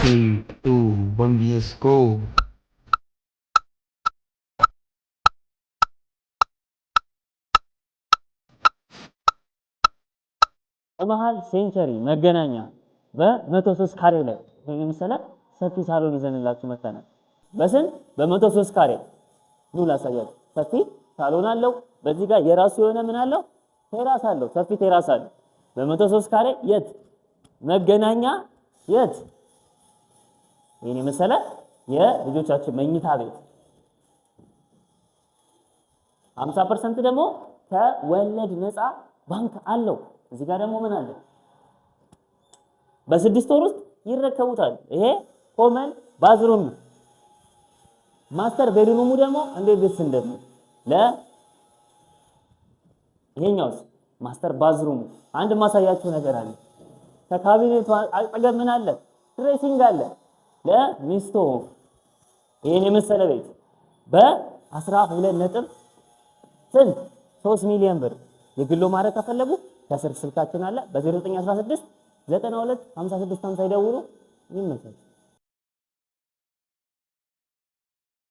3, 2, 1, let's go. በመሃል ሴንቸሪ መገናኛ በ103 ካሬ ላይ ለምሳሌ ሰፊ ሳሎን ይዘንላችሁ መጣናል። በስንት በ103 ካሬ ኑ ላሳያችሁ። ሰፊ ሳሎን አለው። በዚህ ጋር የራሱ የሆነ ምን አለው ቴራስ አለው። ሰፊ ቴራስ አለው። በ103 ካሬ የት መገናኛ የት ይሄን መሰለ የልጆቻችን መኝታ ቤት 50% ደግሞ ከወለድ ነፃ ባንክ አለው። እዚህ ጋር ደግሞ ምን አለ በ6 ወር ውስጥ ይረከቡታል። ይሄ ኮመን ባዝሩም ማስተር ቤድሩሙ ደግሞ እንዴት ደስ እንደሚል ይሄኛውስ ማስተር ባዝሩሙ አንድ ማሳያችሁ ነገር አለ። ከካቢኔቱ አጠገብ ምን አለ ድሬሲንግ አለ ለሚስቶ። ይሄን የመሰለ ቤት በ12 ነጥብ ስንት 3 ሚሊዮን ብር የግሎ ማድረግ ከፈለጉ ከስር ስልካችን አለ በ0916 92 56 50 ይደውሉ። ይመቻችሁ።